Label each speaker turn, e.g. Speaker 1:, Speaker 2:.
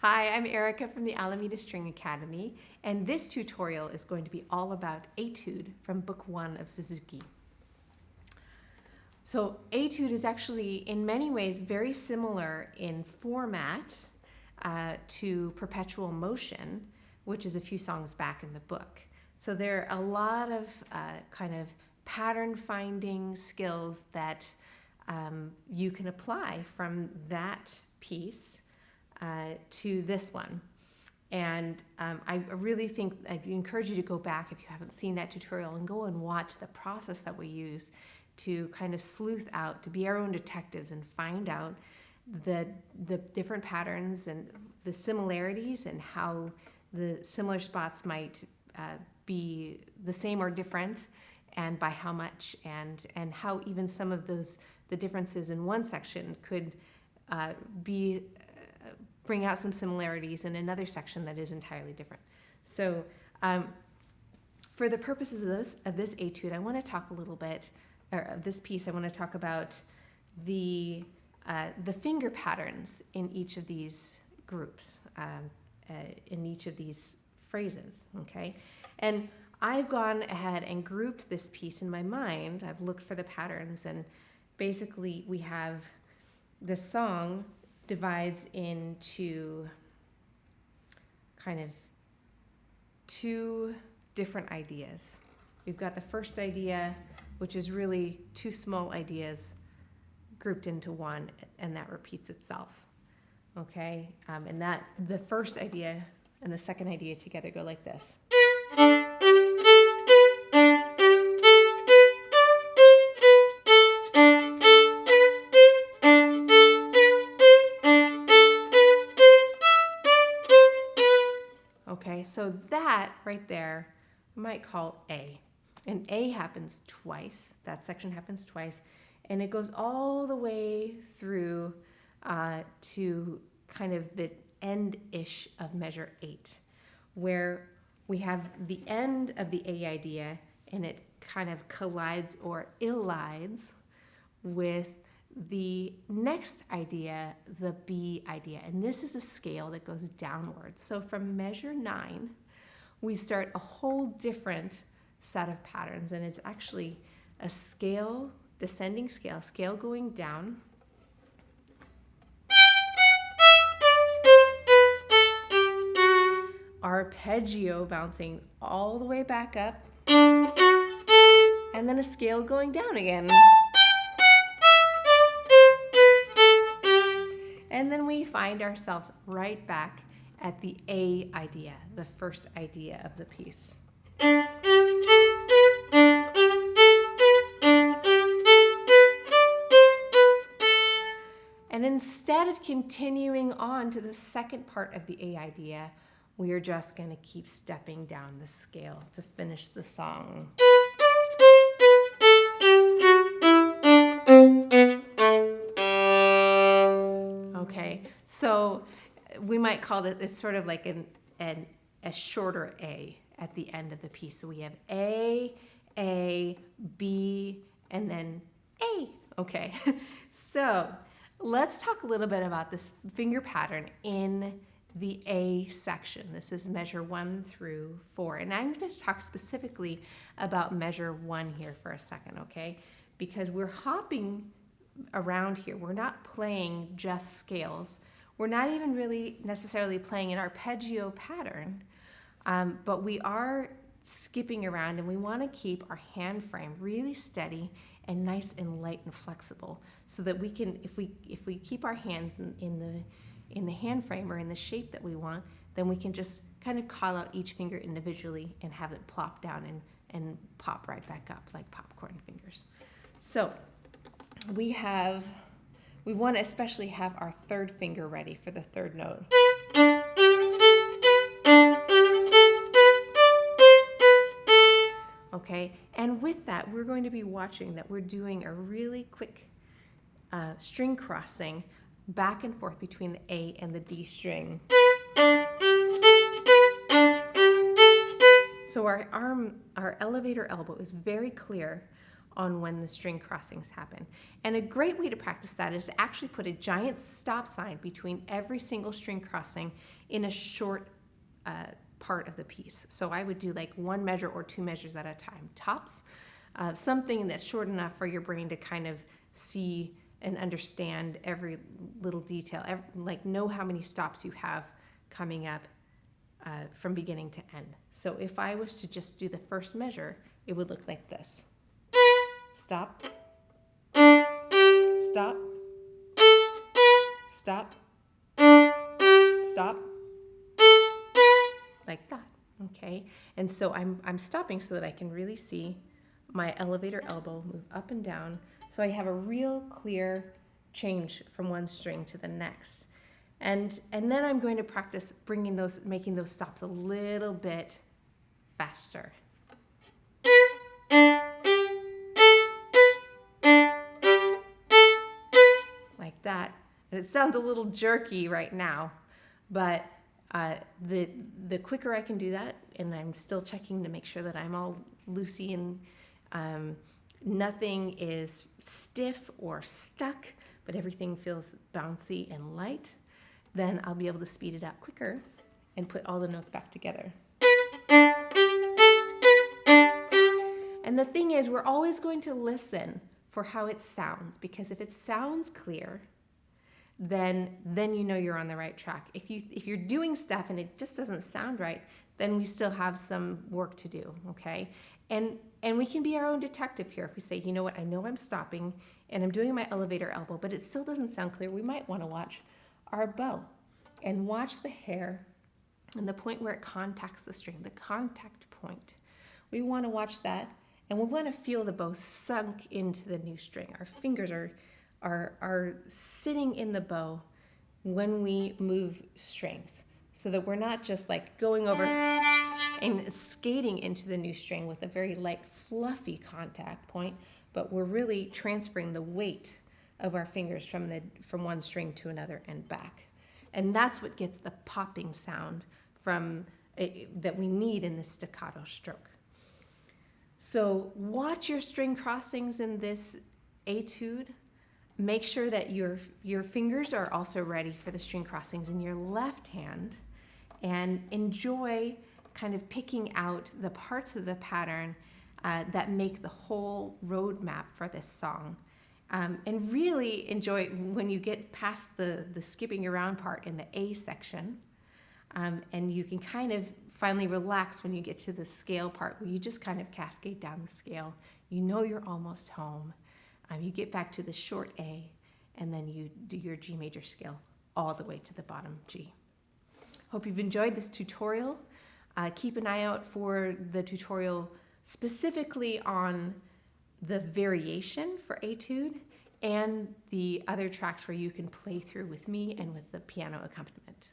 Speaker 1: Hi, I'm Erica from the Alameda String Academy, and this tutorial is going to be all about Etude from Book 1 of Suzuki. So Etude is actually in many ways very similar in format to Perpetual Motion, which is a few songs back in the book. So there are a lot of kind of pattern finding skills that you can apply from that piece to this one. And I really think I encourage you to go back if you haven't seen that tutorial and go and watch the process that we use to kind of sleuth out, to be our own detectives and find out the different patterns and the similarities and how the similar spots might be the same or different, and by how much, and how even some of the differences in one section could bring out some similarities in another section that is entirely different. So for the purposes of this etude, I want to talk a little bit, or of this piece, I want to talk about the finger patterns in each of these groups, in each of these phrases, okay? And I've gone ahead and grouped this piece in my mind. I've looked for the patterns, and basically we have the song divides into kind of two different ideas. We've got the first idea, which is really two small ideas grouped into one, and that repeats itself, okay? And that the first idea and the second idea together go like this. Okay, so that right there I might call A. And A happens twice. That section happens twice. And it goes all the way through to kind of the end-ish of measure 8, where we have the end of the A idea, and it kind of collides or illides with the next idea, the B idea. And this is a scale that goes downwards. So from measure 9, we start a whole different set of patterns, and it's actually a scale, descending scale going down. Arpeggio bouncing all the way back up, and then a scale going down again. And then we find ourselves right back at the A idea, the first idea of the piece. And instead of continuing on to the second part of the A idea, we are just going to keep stepping down the scale to finish the song. Okay, so we might call it, it's sort of like a shorter A at the end of the piece. So we have A, B, and then A. Okay, so let's talk a little bit about this finger pattern in the A section. This is measure 1 through 4. And I'm going to talk specifically about measure 1 here for a second, okay? Because we're hopping around here. We're not playing just scales. We're not even really necessarily playing an arpeggio pattern, but we are skipping around, and we want to keep our hand frame really steady and nice and light and flexible, so that we can, if we keep our hands in the hand frame or in the shape that we want, then we can just kind of call out each finger individually and have it plop down and pop right back up like popcorn fingers. So we want to especially have our third finger ready for the third note. Okay, and with that, we're going to be watching that we're doing a really quick string crossing back and forth between the A and the D string. So our elevator elbow is very clear on when the string crossings happen. And a great way to practice that is to actually put a giant stop sign between every single string crossing in a short part of the piece. So I would do like 1 measure or 2 measures at a time, tops. Something that's short enough for your brain to kind of see and understand every little detail, like know how many stops you have coming up from beginning to end. So if I was to just do the first measure, it would look like this. Stop, stop, stop, stop, like that, okay? And so I'm stopping so that I can really see my elevator elbow move up and down, so I have a real clear change from one string to the next. And then I'm going to practice making those stops a little bit faster. Like that. And it sounds a little jerky right now, but the quicker I can do that, and I'm still checking to make sure that I'm all loosey and nothing is stiff or stuck, but everything feels bouncy and light, then I'll be able to speed it up quicker and put all the notes back together. And the thing is, we're always going to listen for how it sounds, because if it sounds clear, then you know you're on the right track. If you're doing stuff and it just doesn't sound right, then we still have some work to do, okay? And we can be our own detective here. If we say, you know what, I know I'm stopping and I'm doing my elevator elbow, but it still doesn't sound clear, we might want to watch our bow and watch the hair and the point where it contacts the string, the contact point. We want to watch that, and we want to feel the bow sunk into the new string. Our fingers are sitting in the bow when we move strings, so that we're not just like going over and skating into the new string with a very light, fluffy contact point, but we're really transferring the weight of our fingers from one string to another and back. And that's what gets the popping sound that we need in this staccato stroke. So watch your string crossings in this etude. Make sure that your fingers are also ready for the string crossings in your left hand, and enjoy kind of picking out the parts of the pattern that make the whole roadmap for this song. And really enjoy when you get past the skipping around part in the A section, and you can kind of finally relax when you get to the scale part, where you just kind of cascade down the scale. You know you're almost home. You get back to the short A, and then you do your G major scale all the way to the bottom G. Hope you've enjoyed this tutorial. Keep an eye out for the tutorial specifically on the variation for Etude and the other tracks where you can play through with me and with the piano accompaniment.